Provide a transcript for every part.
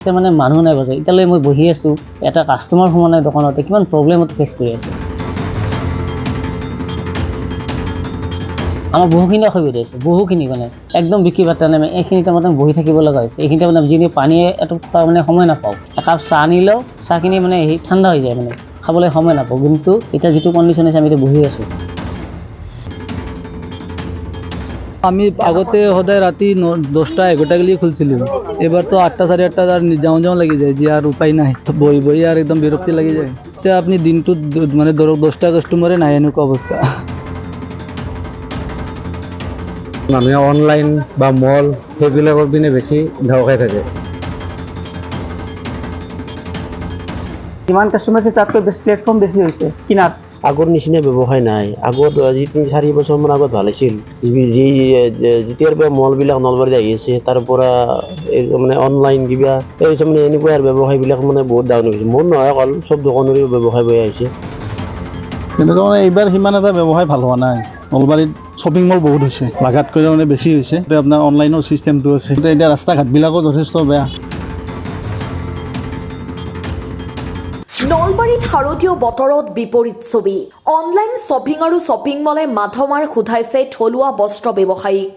মানে মানুহ নাই বজাৰ এতিয়ালৈ মই বহি আছোঁ এটা কাষ্টমাৰ সোমোৱা নাই দোকানতে কিমান প্ৰব্লেমত ফেচ কৰি আছোঁ আমাৰ বহুখিনি অসুবিধা হৈছে বহুখিনি মানে একদম বিক্ৰী বাৰ্তা নাই এইখিনি টাইমত বহি থাকিব লগা হৈছে এইখিনি টাইমত যিনি পানী এটুপা মানে সময় নাপাওঁ একাপ চাহ আনিলেও চাহখিনি মানে ঠাণ্ডা হৈ যায় মানে খাবলৈ সময় নাপাওঁ কিন্তু এতিয়া যিটো কণ্ডিশ্যন আছে আমি এতিয়া বহি আছোঁ আমি আগতে সদায় ৰাতি 10টা 11টা গেলি খুলছিলো এবার তো 8টা 8:30 আর যাও যাও লাগি যায় যে আর উপায় নাই বই বই আর একদম বিরক্তি লাগি যায় এতিয়া আপনি দিনটো মানে ধরক 10টা কাস্টমারে নাই এনেকুৱা অবস্থা মানুহে অনলাইন বা মল সেইবিলাকৰ পিনে বেছি ধাউকাই থাকে কিমান কাস্টমাৰ আছে তাতকৈ বেছি প্লেটফৰ্ম বেছি হৈছে কিনাত আগৰ নিচিনা ব্যৱসায় নাই আগত আজি 3-4 বছৰমান আগত ভাল আছিল যেতিয়াৰ পৰা মলবিলাক নলবাৰীত আহি আছে তাৰ পৰা মানে অনলাইন কিবা এই মানে এনেকুৱা ব্যৱসায়বিলাক মানে বহুত ডাউন হৈছে মোৰ নহয় অকল চব দোকানৰে ব্যৱসায় হৈ আহিছে কিন্তু মানে এইবাৰ সিমান এটা ব্যৱসায় ভাল হোৱা নাই নলবাৰীত শ্বপিং মল বহুত হৈছে লাগাতকৈ মানে বেছি হৈছে আপোনাৰ অনলাইনৰ চিষ্টেমটো আছে এতিয়া ৰাস্তা ঘাটবিলাকো যথেষ্ট বেয়া নলবাৰীত শাৰদীয় বতৰত বিপৰীত ছবি অনলাইন শ্বপিং আৰু শ্বপিং মলে মাধমাৰ সোধাইছে থলুৱা বস্ত্ৰ ব্যৱসায়ীক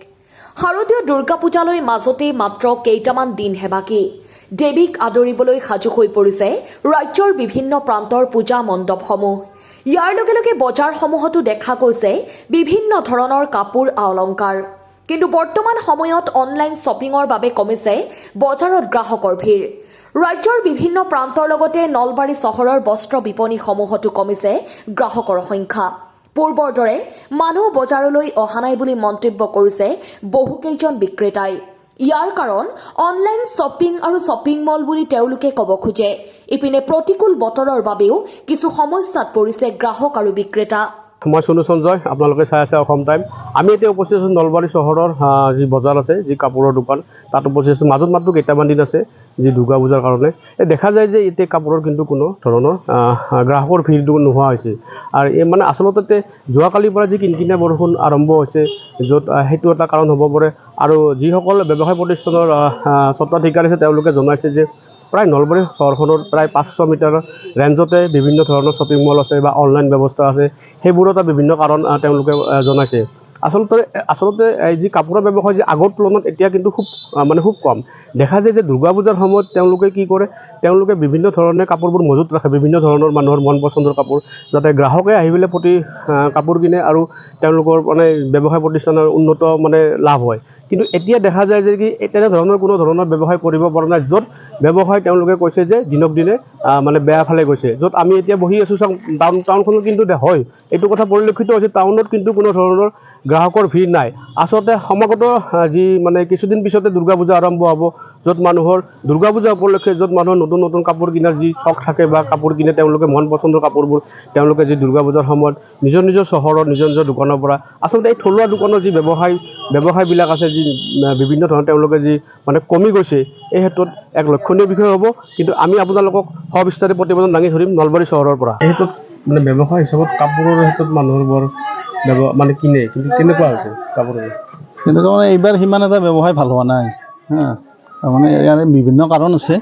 শাৰদীয় দুৰ্গা পূজালৈ মাজতে মাত্ৰ কেইটামান দিনহে বাকী দেৱীক আদৰিবলৈ সাজু হৈ পৰিছে ৰাজ্যৰ বিভিন্ন প্ৰান্তৰ পূজা মণ্ডপসমূহ ইয়াৰ লগে লগে বজাৰসমূহতো দেখা গৈছে বিভিন্ন ধৰণৰ কাপোৰ অলংকাৰ কিন্তু বৰ্তমান সময়ত অনলাইন শ্বপিঙৰ বাবে কমিছে বজাৰত গ্ৰাহকৰ ভিৰ ৰাজ্যৰ বিভিন্ন প্ৰান্তৰ লগতে নলবাৰী চহৰৰ বস্ত্ৰ বিপণীসমূহতো কমিছে গ্ৰাহকৰ সংখ্যা পূৰ্বৰ দৰে মানুহ বজাৰলৈ অহা নাই বুলি মন্তব্য কৰিছে বহুকেইজন বিক্ৰেতাই ইয়াৰ কাৰণ অনলাইন শ্বপিং আৰু শ্বপিং মল বুলি তেওঁলোকে ক'ব খোজে ইপিনে প্ৰতিকূল বতৰৰ বাবেও কিছু সমস্যাত পৰিছে গ্ৰাহক আৰু বিক্ৰেতা মই সোনু সঞ্জয় আপোনালোকে চাই আছে অসম টাইম আমি এতিয়া উপস্থিত আছোঁ নলবাৰী চহৰৰ যি বজাৰ আছে যি কাপোৰৰ দোকান তাত উপস্থিত আছোঁ মাজত মাত্ৰ কেইটামান দিন আছে যি দুৰ্গা পূজাৰ কাৰণে দেখা যায় যে এতিয়া কাপোৰৰ কিন্তু কোনো ধৰণৰ গ্ৰাহকৰ ভিৰটো নোহোৱা হৈছে আৰু এই মানে আচলতে যোৱাকালিৰ পৰা যি কিনকিনীয়া বৰষুণ আৰম্ভ হৈছে য'ত সেইটো এটা কাৰণ হ'ব পাৰে আৰু যিসকল ব্যৱসায় প্ৰতিষ্ঠানৰ স্বত্বাধিকাৰী আছে তেওঁলোকে জনাইছে যে প্ৰায় নলবাৰী চহৰখনৰ প্ৰায় 500 মিটাৰ ৰেঞ্জতে বিভিন্ন ধৰণৰ শ্বপিং মল আছে বা অনলাইন ব্যৱস্থা আছে সেইবোৰৰ বিভিন্ন কাৰণ তেওঁলোকে জনাইছে আচলতে যি কাপোৰৰ ব্যৱসায় যি আগৰ তুলনাত এতিয়া কিন্তু খুব কম দেখা যায় যে দুৰ্গা পূজাৰ সময়ত তেওঁলোকে কি কৰে তেওঁলোকে বিভিন্ন ধৰণে কাপোৰবোৰ মজুত ৰাখে বিভিন্ন ধৰণৰ মানুহৰ মন পচন্দৰ কাপোৰ যাতে গ্ৰাহকে আহি পেলাই প্ৰতি কাপোৰ কিনে আৰু তেওঁলোকৰ মানে ব্যৱসায় প্ৰতিষ্ঠানৰ উন্নত মানে লাভ হয় কিন্তু এতিয়া দেখা যায় যে কি তেনেধৰণৰ কোনো ধৰণৰ ব্যৱসায় কৰিব পৰা নাই য'ত ব্যৱসায় তেওঁলোকে কৈছে যে দিনক দিনে মানে বেয়া ফালে গৈছে য'ত আমি এতিয়া বহি আছোঁ টাউনখনত কিন্তু হয় এইটো কথা পৰিলক্ষিত হৈছে টাউনত কিন্তু কোনো ধৰণৰ গ্ৰাহকৰ ভিৰ নাই আচলতে সমাগত যি মানে কিছুদিন পিছতে দুৰ্গা পূজা আৰম্ভ হ'ব য'ত মানুহৰ দুৰ্গা পূজা উপলক্ষে য'ত মানুহৰ নতুন নতুন কাপোৰ কিনাৰ যি চখ থাকে বা কাপোৰ কিনে তেওঁলোকে মন পচন্দৰ কাপোৰবোৰ তেওঁলোকে যি দুৰ্গা পূজাৰ সময়ত নিজৰ চহৰৰ নিজৰ দোকানৰ পৰা আচলতে এই থলুৱা দোকানৰ যি ব্যৱসায়বিলাক আছে যি বিভিন্ন ধৰণৰ তেওঁলোকে যি মানে কমি গৈছে এই ক্ষেত্ৰত এক লক্ষণীয় বিষয় হ'ব কিন্তু আমি আপোনালোকক সবিস্তাৰে প্ৰতিবেদন দাঙি ধৰিম নলবাৰী চহৰৰ পৰা এই ক্ষেত্ৰত মানে ব্যৱসায় হিচাপত কাপোৰৰ ক্ষেত্ৰত মানুহৰ বৰ মানে কিনে কিন্তু কেনেকুৱা হৈছে কাপোৰৰ তেনেকুৱা মানে এইবাৰ সিমান এটা ব্যৱসায় ভাল হোৱা নাই তাৰমানে ইয়াৰ বিভিন্ন কাৰণ আছে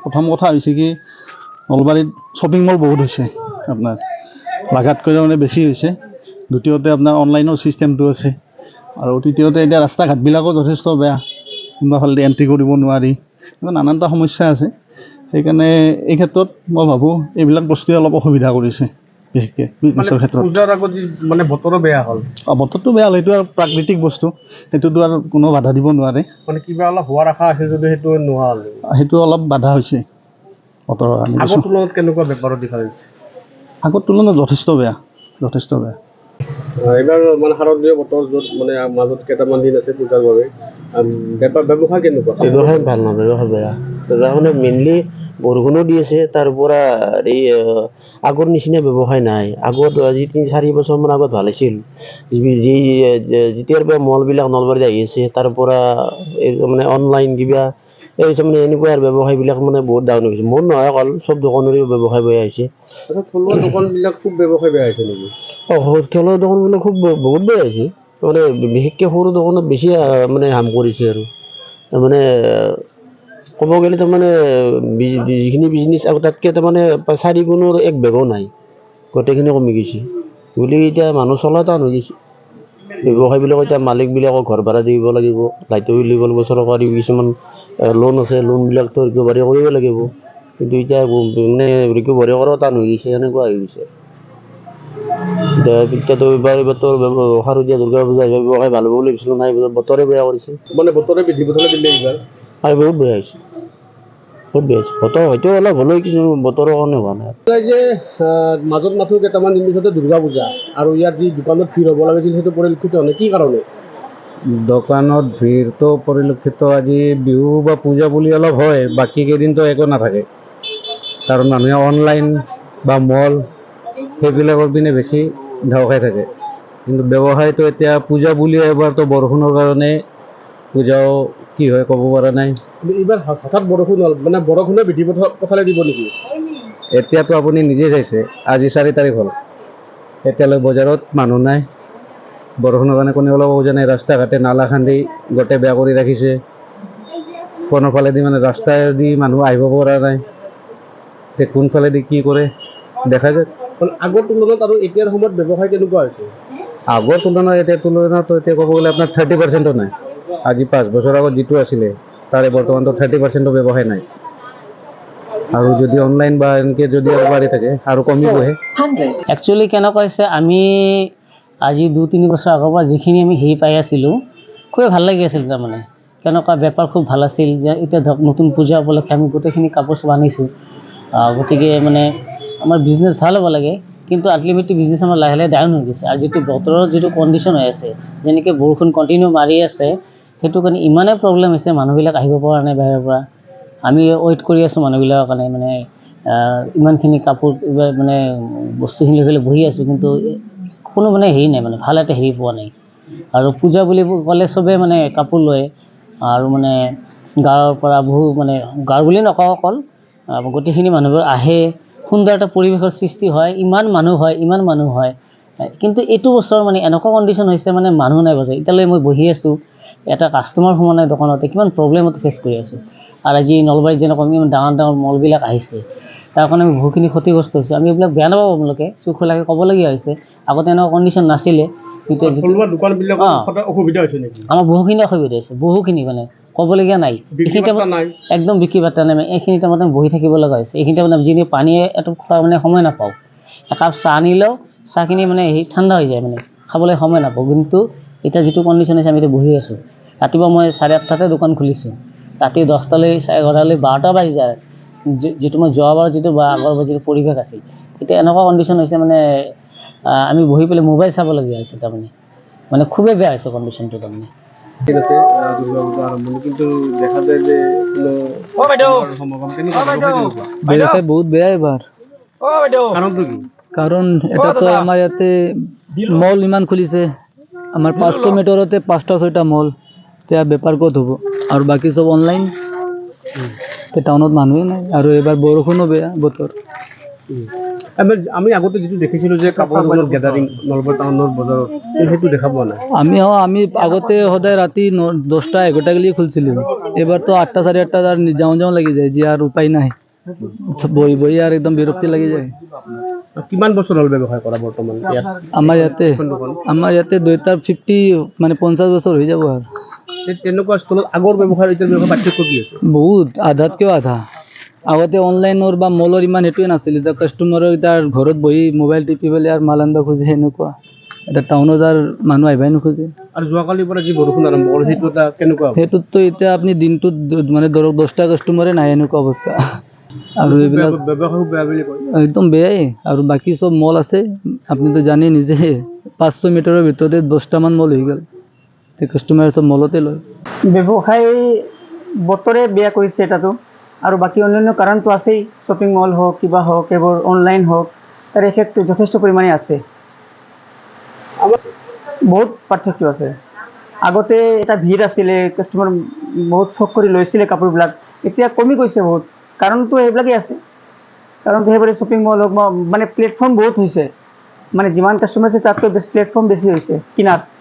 প্ৰথম কথা হৈছে কি নলবাৰীত শ্বপিং মল বহুত হৈছে আপোনাৰ লাগাতকৈ মানে বেছি হৈছে দ্বিতীয়তে আপোনাৰ অনলাইনৰ চিষ্টেমটো আছে আৰু তৃতীয়তে এতিয়া ৰাস্তা ঘাটবিলাকো যথেষ্ট বেয়া কোনোবা ফালে এণ্ট্ৰি কৰিব নোৱাৰি নানানটা সমস্যা আছে সেইকাৰণে এই ক্ষেত্ৰত মই ভাবোঁ এইবিলাক বস্তুৱে অলপ অসুবিধা কৰিছে বিশেষকৈ বিজনেছৰ ক্ষেত্ৰত পূজাৰ আগত মানে বতৰো বেয়া হ'ল বতৰটো বেয়া হ'ল সেইটো আৰু প্ৰাকৃতিক বস্তু সেইটোতো আৰু কোনো বাধা দিব নোৱাৰে মানে কিবা অলপ হোৱাৰ আশা আছে যদি সেইটো নোহোৱা হ'ল সেইটো অলপ বাধা হৈছে বতৰৰ আগৰ তুলনাত কেনেকুৱা বেপাৰৰ ডিফাৰেঞ্চ আগৰ তুলনাত যথেষ্ট বেয়া এইবাৰ মানে শাৰদীয় বতৰ য'ত মানে মাজত কেইটামান দিন আছে পূজাৰ বাবে ব্যৱসায় কেনেকুৱা ব্যৱসায় ভাল নহয় ব্যৱসায় বেয়া ব্যৱসায় মেইনলি বৰষুণো দি আছে তাৰ পৰা এই আগৰ নিচিনা ব্যৱসায় নাই আগত আজি 3-4 বছৰমান আগত ভাল আছিল যেতিয়াৰ পৰা মলবিলাক নলবাৰীত আহি আছে তাৰ পৰা মানে অনলাইন কিবা এই মানে এনেকুৱা ব্যৱসায়বিলাক মানে বহুত ডাউন হৈছে মোৰ নহয় অকল চব দোকানৰে ব্যৱসায় হৈ আহিছে থলুৱা দোকানবিলাক খুব ব্যৱসায় বেয়া হৈছে নেকি থলুৱা দোকানবিলাক বহুত বেয়া হৈছে মানে বিশেষকৈ সৰু দোকানত বেছি মানে হাম কৰিছে আৰু মানে ক'ব গ'লে তাৰমানে যিখিনি বিজনেছ আৰু তাতকৈ তাৰমানে 4 গুণৰ 1 ভাগো নাই, গোটেইখিনি কমি গৈছে। গতিকে এতিয়া মানুহ চলা টান হৈ গৈছে। ব্যৱসায়বিলাক এতিয়া মালিকবিলাকক ঘৰ ভাড়া দিব লাগিব, লাইটৰ বিল দিব লাগিব, চৰকাৰী কিছুমান লোন আছে, লোনবিলাকতো ৰিকভাৰী কৰিব লাগিব। কিন্তু এতিয়া মানে ৰিকভাৰী কৰাও টান হৈ গৈছে, এনেকুৱা হৈ গৈছে। এতিয়াতো এইবাৰতো শাৰদীয়া দুৰ্গা পূজা ব্যৱসায় ভাল হ'ব বুলি ভাবিছিলোঁ, নাই বতৰে বেয়া কৰিছে। মানে বতৰে বিধি পথালে দিলে এইবাৰ আৰু বহুত বেয়া হৈছে, বহুত বেয়া হৈছে। বতৰ হয়তো অলপ হ'লেও কিছু বতৰৰ কাৰণে হোৱা নাই। যে মাজত মাথো কেইটামান দিন পিছতে দুৰ্গা পূজা আৰু ইয়াত যি দোকানত ভিৰ হ'ব লাগিছিল সেইটো পৰিলক্ষিত হোৱা নাই, কি কাৰণে? দোকানত ভিৰটো পৰিলক্ষিত আজি বিহু বা পূজা বুলি অলপ হয়, বাকী কেইদিনতো একো নাথাকে। কাৰণ মানুহে অনলাইন বা মল সেইবিলাকৰ পিনে বেছি ধাও খাই থাকে। কিন্তু ব্যৱসায়টো এতিয়া পূজা বুলিয়ে এবাৰতো বৰষুণৰ কাৰণে পূজাও কি হয় ক'ব পৰা নাই। কিন্তু এইবাৰ হঠাৎ বৰষুণ হ'ল, মানে বৰষুণে বিধি পথালে দিব নেকি? এতিয়াতো আপুনি নিজে চাইছে, আজি 4 তাৰিখ হ'ল, এতিয়ালৈ বজাৰত মানুহ নাই। বৰষুণৰ কাৰণে কোনে ওলাব খোজা নাই, ৰাস্তা ঘাটে নালা খান্দি গোটেই বেয়া কৰি ৰাখিছে। কোনোফালেদি মানে ৰাস্তাইদি মানুহ আহিব পৰা নাই। এতিয়া কোনফালেদি কি কৰে দেখা যায়। আগৰ তুলনাত আৰু এতিয়াৰ সময়ত ব্যৱসায় কেনেকুৱা হৈছে? আগৰ তুলনাত এতিয়া ক'ব গ'লে আপোনাৰ 30%ও নাই। আজি 5 বছৰ আগত যিটো আছিলে তাৰে বৰ্তমানতো 30%ও ব্যৱসায় নাই। আৰু যদি অনলাইন বা এনেকৈ যদি আৰু বাঢ়ি থাকে আৰু কমিবহে। একচুৱেলি কেনেকুৱা হৈছে, আমি আজি 2-3 বছৰ আগৰ পৰা যিখিনি আমি হেৰি পাই আছিলোঁ, খুবেই ভাল লাগি আছিল। তাৰমানে কেনেকুৱা বেপাৰ খুব ভাল আছিল, যে এতিয়া ধৰক নতুন পূজা উপলক্ষে আমি গোটেইখিনি কাপোৰ চাপোৰ আনিছোঁ। গতিকে মানে আমাৰ বিজনেছ ভাল হ'ব লাগে, কিন্তু আল্টিমেটলি বিজনেছ আমাৰ লাহে লাহে ডাউন হৈ গৈছে। আৰু যিটো বতৰৰ যিটো কণ্ডিশ্যন হৈ আছে, যেনেকৈ বৰষুণ কণ্টিনিউ মাৰি আছে, সেইটো কাৰণে ইমানেই প্ৰব্লেম হৈছে, মানুহবিলাক আহিব পৰা নাই বাহিৰৰ পৰা। আমি ৱেইট কৰি আছোঁ মানুহবিলাকৰ কাৰণে, মানে ইমানখিনি কাপোৰ মানে বস্তুখিনি লৈ পেলাই বহি আছোঁ, কিন্তু কোনো মানে হেৰি নাই, মানে ভাল এটা হেৰি পোৱা নাই। আৰু পূজা বুলি ক'লে চবেই মানে কাপোৰ লয়, আৰু মানে গাঁৱৰ পৰা বহু মানে গাঁৱৰ বুলি নকওঁ অকল, গোটেইখিনি মানুহবোৰ আহে, সুন্দৰ এটা পৰিৱেশৰ সৃষ্টি হয়, ইমান মানুহ হয়। কিন্তু এইটো বছৰ মানে এনেকুৱা কণ্ডিশ্যন হৈছে, মানে মানুহ নাই বজাৰ। এতিয়ালৈ মই বহি আছোঁ, এটা কাষ্টমাৰ সোমোৱা নাই দোকানতে, কিমান প্ৰব্লেমত ফেচ কৰি আছোঁ। আৰু আজি নলবাৰীত যেনেকুৱা ইমান ডাঙৰ ডাঙৰ মলবিলাক আহিছে, তাৰ কাৰণে আমি বহুখিনি ক্ষতিগ্ৰস্ত হৈছোঁ। আমি এইবিলাক বেয়া নাপাব আপোনালোকে, চুখ খোলাকৈ ক'বলগীয়া হৈছে। আগতে এনেকুৱা কণ্ডিশ্যন নাছিলে। থলুৱা দোকানবিলাকৰ অসুবিধা হৈছে নেকি? আমাৰ বহুখিনি অসুবিধা হৈছে, বহুখিনি, মানে ক'বলগীয়া নাই। এইখিনি টাইমত একদম বিক্ৰী বাৰ্তা নাই। এইখিনি টাইমত বহি থাকিব লগা হৈছে। এইখিনি টাইমত যিনি পানীয়ে এটুপ খোৱাৰ মানে সময় নাপাওঁ। একাপ চাহ আনিলেও চাহখিনি মানে ঠাণ্ডা হৈ যায়, মানে খাবলৈ সময় নাপাওঁ। কিন্তু এতিয়া যিটো কণ্ডিশ্যন হৈছে, আমি এতিয়া বহি আছোঁ। ৰাতিপুৱা মই 8:30তে দোকান খুলিছোঁ, ৰাতি 10টালৈ 11টালৈ 12টা বাজি যায়। যিটো মই যোৱাবাৰ আগৰ যিটো পৰিৱেশ আছিল, এতিয়া এনেকুৱা কণ্ডিশ্যন হৈছে, মানে আমি বহি পেলাই মোবাইল চাবলগীয়া হৈছে। তাৰমানে খুবেই বেয়া হৈছে কণ্ডিশ্যনটো। তাৰমানে ঠিক আছে, দুৰ্গা পূজা আৰম্ভণি, কিন্তু দেখা যায় যে ব্যৱসায় বহুত বেয়া এবাৰ। কাৰণটো কি? কাৰণ এটাতো আমাৰ ইয়াতে মল ইমান খুলিছে, আমাৰ 500 মিটাৰতে 5টা-6টা মল। এতিয়া বেপাৰ ক'ত হ'ব? আৰু বাকী চব অনলাইন। টাউনত মানুহে নাই, আৰু এইবাৰ বৰষুণো বেয়া বতৰ। আমি আগতে যিটো দেখিছিলোঁ যে কাপোৰৰ দোকানৰ গেডাৰিং নলবাৰী টাউনৰ বজাৰত, সেইটো দেখা পোৱা নাই। আমি আগতে সদায় ৰাতি 10টা-11টা গেলি খুলিছিলোঁ। এবাৰতো 8টা 8:30 আৰ যাওঁ লাগি যায়, যে আৰ উপায় নাই। বহি আৰ একদম বিৰক্তি লাগি যায়। কিমান বছৰ হ'ল ব্যৱসায় কৰা বৰ্তমান ইয়াত? আমাৰ ইয়াতে 50 মানে 50 বছৰ হৈ যাব। আৰু তেনেকুৱা স্থলত আগৰ ব্যৱসায় এতিয়াৰ ব্যৱসায় পাৰ্থক্য কি আছে? বহুত, আধাতকৈও আধা। আগতে অনলাইনৰ বা মলৰ ইমান সেইটোৱে নাছিল। এতিয়া কাষ্টমাৰৰ তাৰ ঘৰত বহি মোবাইল টিপি পেলাই আৰু মাল আনিব খোজে, সেনেকুৱা। এতিয়া টাউনত আৰু মানুহ আহিবই নোখোজে। আৰু যোৱাকালিৰ পৰা যি বৰষুণ আৰম্ভ হ'ল, সেইটো এটা কেনেকুৱা? সেইটোতো এতিয়া আপুনি দিনটোত মানে ধৰক 10টা কাষ্টমাৰে নাই, এনেকুৱা অৱস্থা। আৰু এইবিলাক ব্যৱসায় বেয়া বুলি কয়, একদম বেয়াই। আৰু বাকী চব মল আছে, আপুনিতো জানেই নিজে, 500 মিটাৰৰ ভিতৰতে 10টামান মল হৈ গ'ল। কাষ্টমাৰ চব মলতে লয়। ব্যৱসায় বতৰে বেয়া কৰিছে এটাতো, আৰু বাকী অন্যান্য কাৰণটো আছেই। শ্বপিং মল হওক, কিবা হওক, এইবোৰ অনলাইন হওক, তাৰ এফেক্টটো যথেষ্ট পৰিমাণে আছে। বহুত পাৰ্থক্য আছে। আগতে এটা ভিৰ আছিলে, কাষ্টমাৰ বহুত চখ কৰি লৈছিলে কাপোৰবিলাক, এতিয়া কমি গৈছে বহুত। কাৰণটো সেইবিলাকেই আছে। কাৰণটো সেইবাৰে শ্বপিং মল হওক, মানে প্লেটফৰ্ম বহুত হৈছে। মানে যিমান কাষ্টমাৰ আছে তাতকৈ প্লেটফৰ্ম বেছি হৈছে কিনাৰ।